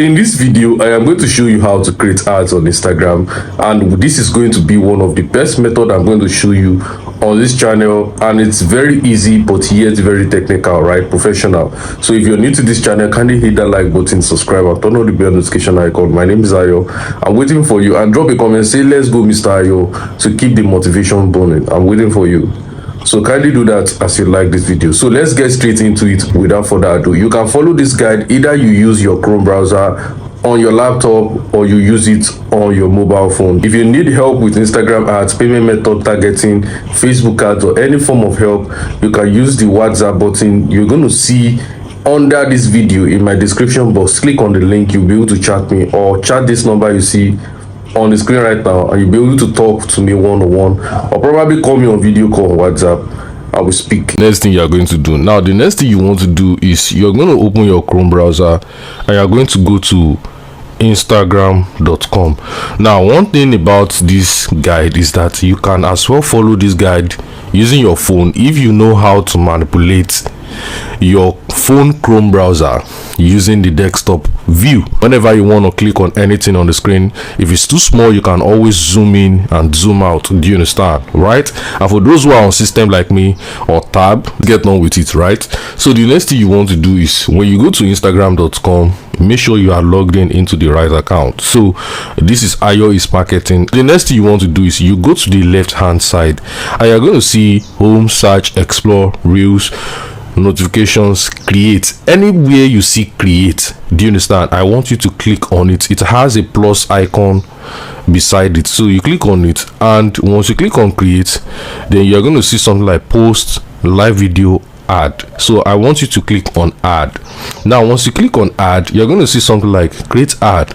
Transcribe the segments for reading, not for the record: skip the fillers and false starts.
in this video, I am going to show you how to create ads on Instagram, and this is going to be one of the best method I'm going to show you on this channel, and it's very easy but yet very technical, right? Professional. So if you're new to this channel, kindly hit that like button, subscribe, and turn on the bell notification icon. My name is Ayo. I'm waiting for you, and drop a comment, say let's go Mr. Ayo, to keep the motivation burning. I'm waiting for you. So kindly do that as you like this video. So let's get straight into it without further ado. You can follow this guide, either you use your Chrome browser on your laptop or you use it on your mobile phone. If you need help with Instagram ads, payment method targeting, Facebook ads, or any form of help, you can use the WhatsApp button you're going to see under this video in my description box. Click on the link, you'll be able to chat me, or chat this number you see on the screen right now, and you'll be able to talk to me one-on-one, or probably call me on video call on WhatsApp. I will speak. Next thing you are going to do now, the next thing you want to do is you're going to open your Chrome browser and you're going to go to instagram.com. now, one thing about this guide is that you can as well follow this guide using your phone if you know how to manipulate your phone Chrome browser using the desktop view. Whenever you want to click on anything on the screen, if it's too small, you can always zoom in and zoom out. Do you understand, right? And for those who are on system like me or tab, get on with it, right? So the next thing you want to do is when you go to instagram.com, make sure you are logged in into the right account. So this is Ayo is Marketing. The next thing you want to do is you go to the left hand side and you're going to see home, search, explore, reels, notifications, create. Anywhere you see create, do you understand, I want you to click on it. It has a plus icon beside it, so you click on it, and once you click on create, then you're going to see something like post, live video, add. So I want you to click on add. Now once you click on add, you're going to see something like create ad,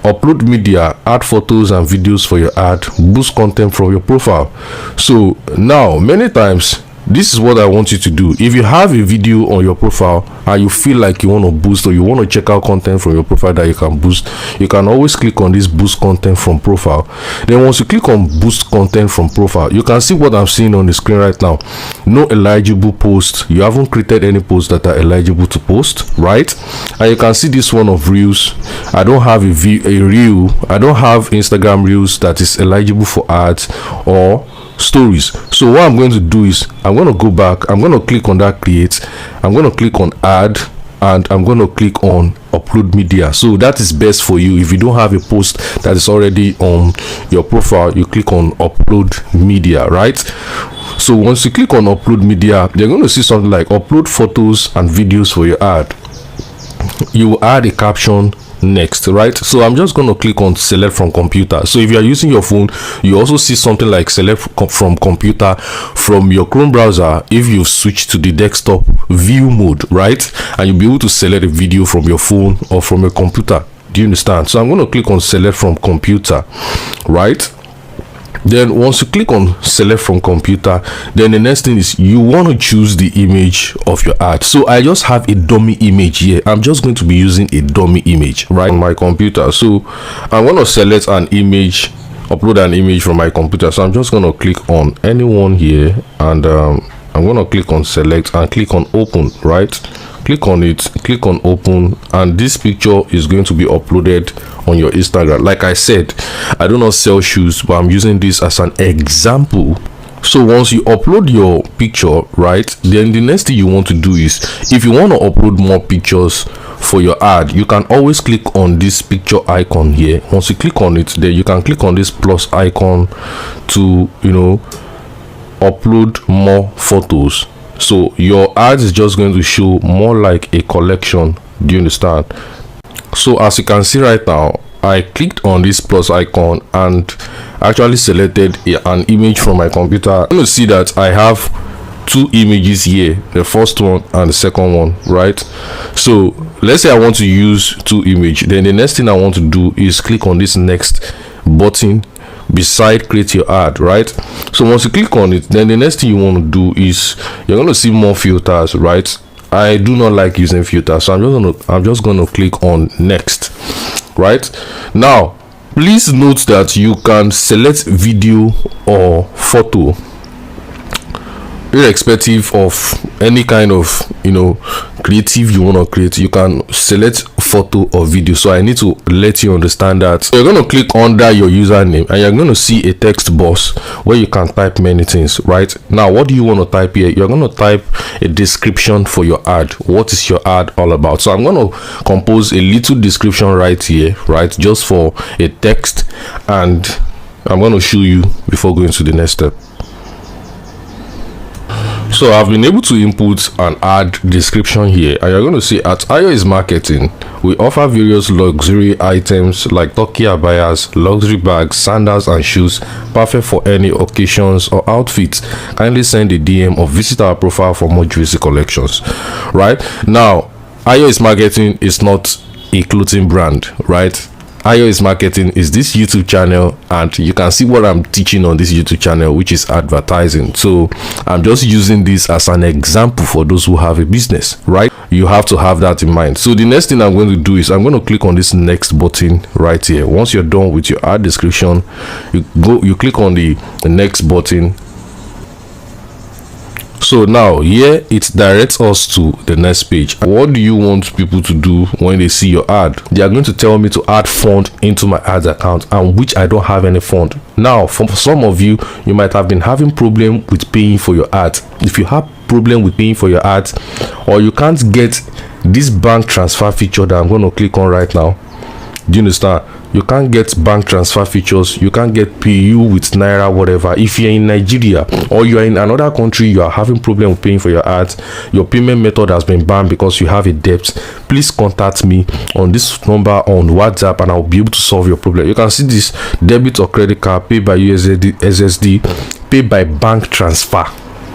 upload media, add photos and videos for your ad, boost content from your profile. So now many times this is what I want you to do. If you have a video on your profile and you feel like you want to boost, or you want to check out content from your profile that you can boost, you can always click on this boost content from profile. Then once you click on boost content from profile, you can see what I'm seeing on the screen right now. No eligible post. You haven't created any posts that are eligible to post, right? And you can see this one of reels. I don't have a reel. I don't have Instagram reels that is eligible for ads or stories. So what I'm going to do is I'm going to go back, I'm going to click on that create, I'm going to click on add, and I'm going to click on upload media. So that is best for you. If you don't have a post that is already on your profile, you click on upload media, right? So once you click on upload media, you're going to see something like upload photos and videos for your ad. You will add a caption next, right? So I'm just going to click on select from computer. So if you are using your phone, you also see something like select from computer from your Chrome browser. If you switch to the desktop view mode, right, and you'll be able to select a video from your phone or from your computer. Do you understand? So I'm going to click on select from computer, right? Then once you click on select from computer, then the next thing is you want to choose the image of your ad. So I just have a dummy image here. I'm just going to be using a dummy image right on my computer. So I want to select an image, upload an image from my computer. So I'm just going to click on anyone here, and I'm going to click on select and click on open, right? Click on it, click on open, and this picture is going to be uploaded on your Instagram. Like I said, I do not sell shoes, but I'm using this as an example. So once you upload your picture, right, then the next thing you want to do is, if you want to upload more pictures for your ad, you can always click on this picture icon here. Once you click on it, then you can click on this plus icon to, you know, upload more photos. So your ad is just going to show more like a collection. Do you understand? So as you can see right now, I clicked on this plus icon and actually selected an image from my computer. I'm going to see that I have two images here, the first one and the second one, right? So let's say I want to use two images. Then the next thing I want to do is click on this next button beside create your ad, right? So once you click on it, then the next thing you want to do is you're going to see more filters, right? I do not like using filters, so I'm just going to click on next, right? Now please note that you can select video or photo irrespective of any kind of creative you want to create. You can select photo or video. So I need to let you understand that. So you're going to click under your username and you're going to see a text box where you can type many things. Right now, what do you want to type here? You're going to type a description for your ad. What is your ad all about? So I'm going to compose a little description right here, right, just for a text, and I'm going to show you before going to the next step. So I've been able to input an ad description here, and you're going to see at Ayo is Marketing, we offer various luxury items like Turkey abayas, luxury bags, sandals and shoes, perfect for any occasions or outfits. Kindly send a DM or visit our profile for more juicy collections. Right now, Ayo is Marketing is not a clothing brand, right? Ayo is Marketing is this YouTube channel, and you can see what I'm teaching on this YouTube channel, which is advertising. So I'm just using this as an example for those who have a business, right? You have to have that in mind. So the next thing I'm going to do is I'm going to click on this next button right here. Once you're done with your ad description, you click on the next button. So now here it directs us to the next page. What do you want people to do when they see your ad? They are going to tell me to add fund into my ads account, and which I don't have any fund. Now for some of you, you might have been having problem with paying for your ads. If you have problem with paying for your ads, or you can't get this bank transfer feature that I'm going to click on right now, do you understand? You can't get bank transfer features, you can't get PU with Naira, whatever. If you're in Nigeria or you're in another country, you are having problem with paying for your ads, your payment method has been banned because you have a debt, please contact me on this number on WhatsApp and I'll be able to solve your problem. You can see this: debit or credit card, pay by SSD, pay by bank transfer,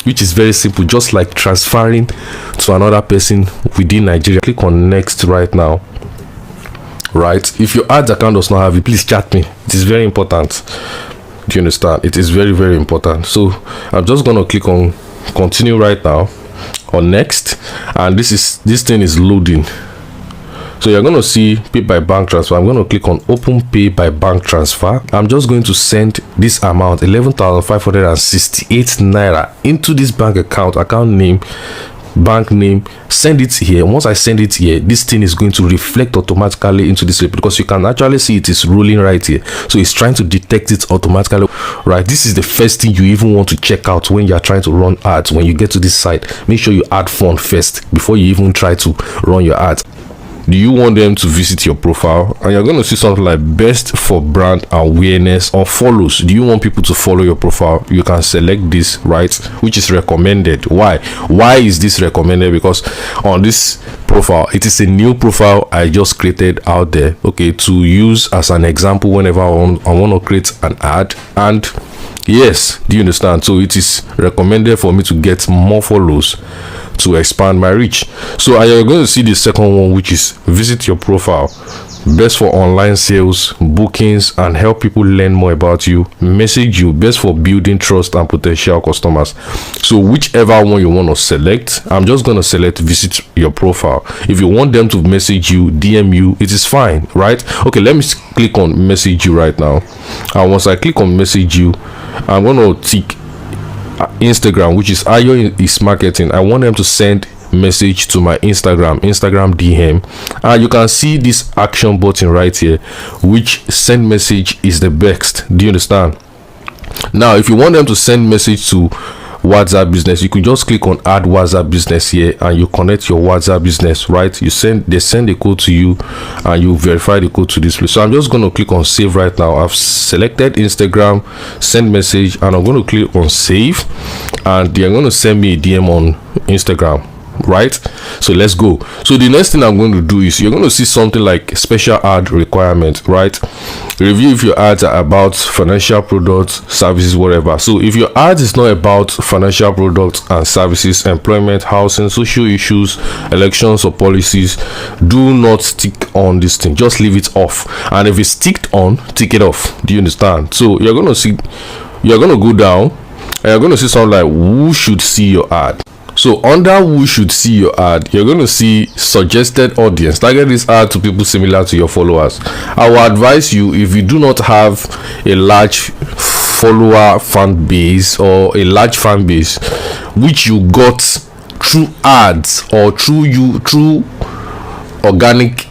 which is very simple, just like transferring to another person within Nigeria. Click on next right now. Right, if your ads account does not have it, please chat me. It is very important. Do you understand? It is very, very important. So I'm just going to click on continue right now, or next, and this thing is loading. So you're going to see pay by bank transfer. I'm going to click on open pay by bank transfer. I'm just going to send this amount, 11,568 Naira, into this bank account name, bank name. Send it here. Once I send it here, this thing is going to reflect automatically into this report, because you can actually see it is rolling right here. So it's trying to detect it automatically. Right, this is the first thing you even want to check out when you are trying to run ads. When you get to this site, make sure you add fund first before you even try to run your ads. Do you want them to visit your profile? And you're going to see something like best for brand awareness or follows. Do you want people to follow your profile? You can select this, right, which is recommended. Why is this recommended? Because on this profile, it is a new profile I just created out there, okay, to use as an example whenever I want to create an ad. And yes, do you understand? So it is recommended for me to get more follows to expand my reach. So you're going to see the second one, which is visit your profile, best for online sales, bookings, and help people learn more about you, message you, best for building trust and potential customers. So whichever one you want to select, I'm just going to select visit your profile. If you want them to message you, DM you, it is fine, right? Okay, let me click on message you right now, and once I click on message you, I'm going to tick Instagram, which is Ayo is Marketing. I want them to send message to my Instagram DM, and you can see this action button right here, which send message is the best. Do you understand? Now if you want them to send message to WhatsApp business, you could just click on add WhatsApp business here, and you connect your WhatsApp business, right? They send the code to you, and you verify the code to this place. So I'm just going to click on save right now. I've selected Instagram, send message, and I'm going to click on save, and they're going to send me a DM on Instagram, right? So let's go. So the next thing I'm going to do is you're going to see something like special ad requirement, right? Review if your ads are about financial products, services, whatever. So if your ad is not about financial products and services, employment, housing, social issues, elections, or policies, do not stick on this thing. Just leave it off. And if it's ticked on, tick it off. Do you understand? So you're going to go down, and you're going to see something like who should see your ad. So under who should see your ad, you're going to see suggested audience. Target this ad to people similar to your followers. I will advise you, if you do not have a large follower fan base or a large fan base which you got through ads or through organic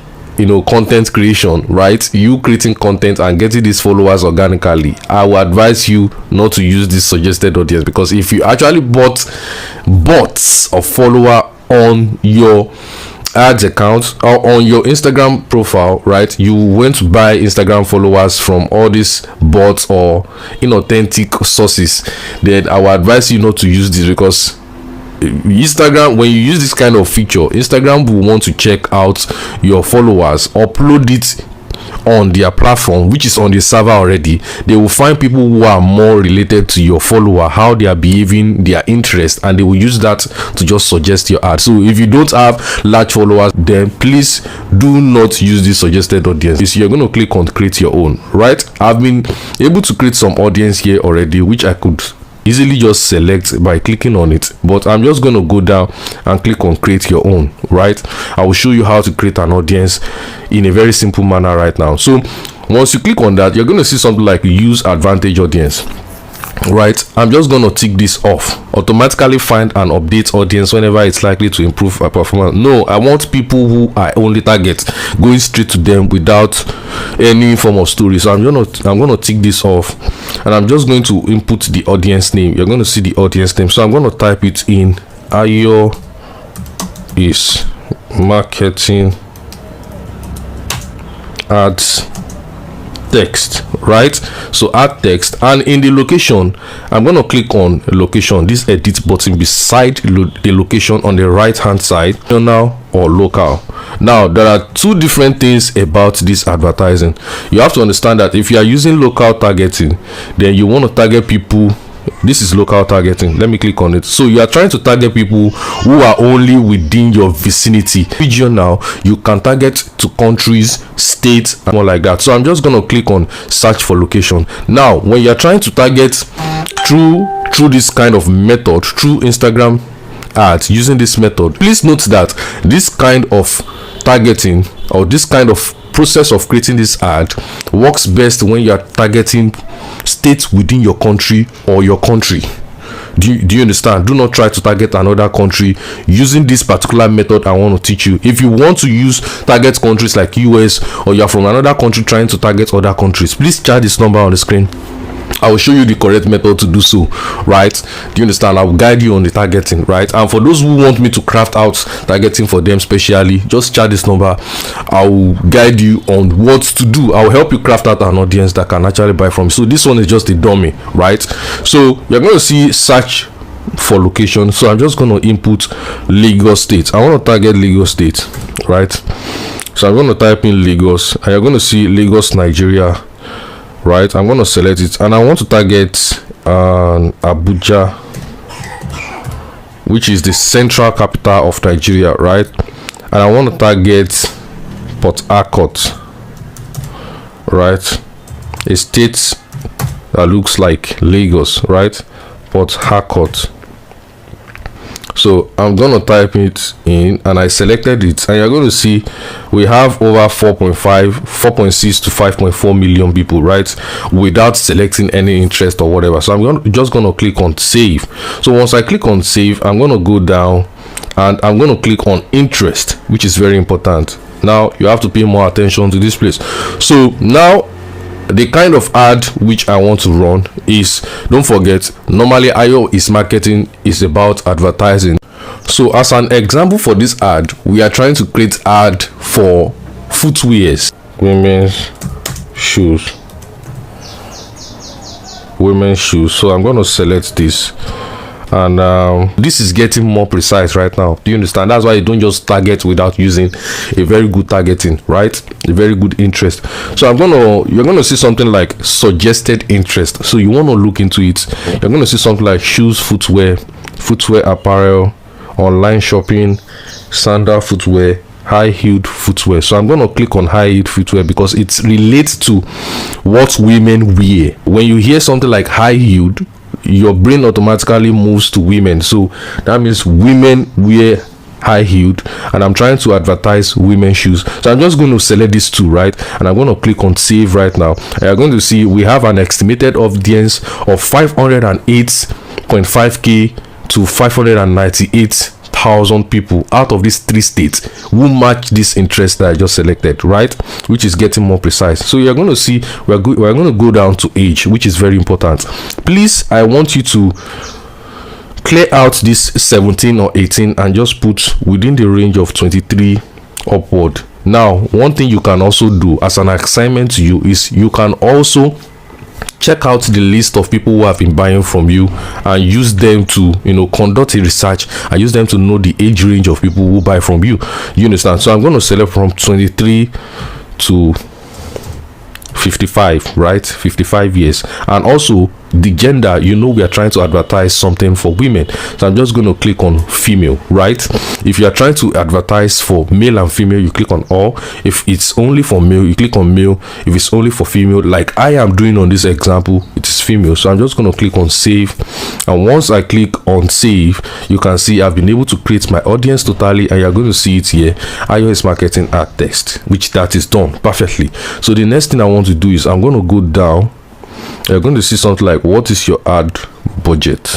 content creation, right? You creating content and getting these followers organically, I will advise you not to use this suggested audience, because if you actually bought bots of follower on your ads account or on your Instagram profile, right, you went to buy Instagram followers from all these bots or inauthentic sources, then I will advise you not to use this, because Instagram, when you use this kind of feature, Instagram will want to check out your followers, upload it on their platform, which is on the server already. They will find people who are more related to your follower, how they are behaving, their interest, and they will use that to just suggest your ad. So if you don't have large followers, then please do not use this suggested audience. You're going to click on create your own, right? I've been able to create some audience here already, which I could easily just select by clicking on it, but I'm just going to go down and click on create your own, right? I will show you how to create an audience in a very simple manner right now. So once you click on that, you're going to see something like use advantage audience, right? I'm just going to tick this off. Automatically find and update audience whenever it's likely to improve our performance. No, I want people who I only target, going straight to them without any form of story. So I'm gonna tick this off, and I'm just going to input the audience name. You're going to see the audience name, so I'm going to type it in. Ayo is marketing ads text, right? So add text, and in the location, I'm going to click on location, this edit button beside the location on the right hand side, regional or local. Now there are two different things about this advertising. You have to understand that if you are using local targeting, then you want to target people. This is local targeting. Let me click on it. So you are trying to target people who are only within your vicinity. Regional, you can target to countries, states, and more like that. So I'm just going to click on search for location. Now when you're trying to target through this kind of method, through Instagram ads, using this method, please note that this kind of targeting or this kind of process of creating this ad works best when you are targeting states within your country or your country. Do you understand? Do not try to target another country using this particular method I want to teach you. If you want to use target countries like US, or you're from another country trying to target other countries, please chat this number on the screen. I will show you the correct method to do so, right? Do you understand? I will guide you on the targeting, right? And for those who want me to craft out targeting for them specially, just chat this number. I will guide you on what to do. I will help you craft out an audience that can actually buy from you. So this one is just a dummy, right? So you're going to see search for location. So I'm just going to input Lagos State. I want to target Lagos State, right? So I'm going to type in Lagos, and you're going to see Lagos, Nigeria, right? I'm going to select it, and I want to target Abuja, which is the central capital of Nigeria, right? And I want to target Port Harcourt, right? A state that looks like Lagos, right? Port Harcourt. So I'm going to type it in, and I selected it, and you're going to see we have over 4.6 to 5.4 million people, right, without selecting any interest or whatever. So I'm just going to click on save. So once I click on save, I'm going to go down and I'm going to click on interest, which is very important. Now you have to pay more attention to this place. So now the kind of ad which I want to run is, don't forget, normally Ayo is marketing is about advertising. So as an example for this ad, we are trying to create ad for footwears, women's shoes. So I'm going to select this, and this is getting more precise right now. Do you understand? That's why you don't just target without using a very good targeting, right? A very good interest. So you're gonna see something like suggested interest. So you want to look into it. You're going to see something like shoes, footwear apparel, online shopping, sandal footwear, high-heeled footwear. So I'm going to click on high-heeled footwear because it relates to what women wear. When you hear something like high-heeled, your brain automatically moves to women. So that means women wear high-heeled, and I'm trying to advertise women's shoes. So I'm just going to select these two, right? And I'm going to click on save right now. And you're going to see we have an estimated audience of 508.5k to 598,000 3,000 people out of these 3 states who match this interest that I just selected, right? Which is getting more precise. So you're going to see we're going to go down to age, which is very important. Please, I want you to clear out this 17 or 18 and just put within the range of 23 upward. Now, one thing you can also do as an assignment to you is you can also check out the list of people who have been buying from you and use them to, you know, conduct a research and use them to know the age range of people who buy from you. You understand? So I'm going to select from 23 to 55, right? 55 years. And also the gender, you know, we are trying to advertise something for women, so I'm just going to click on female, right? If you are trying to advertise for male and female, you click on all. If it's only for male, you click on male. If it's only for female, like I am doing on this example, it is female, so I'm just going to click on save. And once I click on save, you can see I've been able to create my audience totally, and you're going to see it here, iOS marketing ad test, which that is done perfectly. So the next thing I want to do is I'm going to go down. You're going to see something like, what is your ad budget?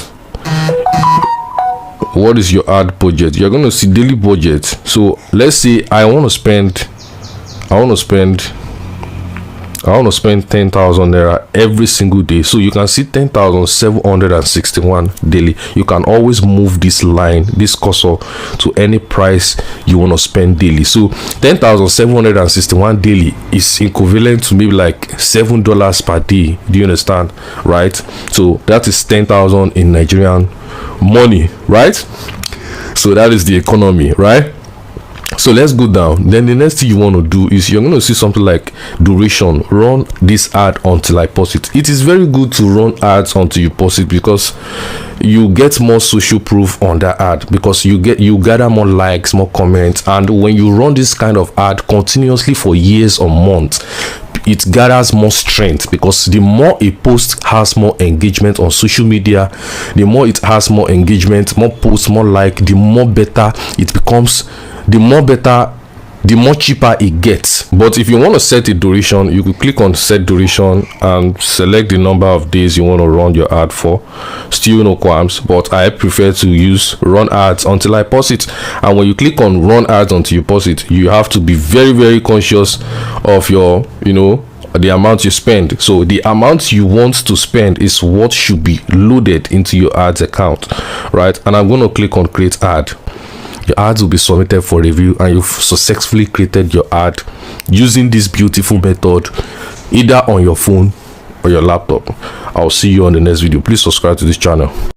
What is your ad budget? You're going to see daily budget. So let's say I want to spend 10,000 naira every single day. So you can see 10,761 daily. You can always move this line, this cursor, to any price you want to spend daily. So 10,761 daily is equivalent to maybe like $7 per day. Do you understand? Right? So that is 10,000 in Nigerian money, right? So that is the economy, right? So let's go down. Then the next thing you want to do is you're going to see something like duration. Run this ad until I post it. It is very good to run ads until you post it, because you get more social proof on that ad, because you gather more likes, more comments. And when you run this kind of ad continuously for years or months, it gathers more strength, because the more a post has more engagement on social media, the more it has more engagement, more posts, more like, the more better it becomes, the more cheaper it gets. But if you want to set a duration, you could click on set duration and select the number of days you want to run your ad for. Still no qualms, but I prefer to use run ads until I post it. And when you click on run ads until you post it, you have to be very, very conscious of your, you know, the amount you spend. So the amount you want to spend is what should be loaded into your ads account, right? And I'm going to click on create ad. Your ads will be submitted for review, and you've successfully created your ad using this beautiful method, either on your phone or your laptop. I'll see you on the next video. Please subscribe to this channel.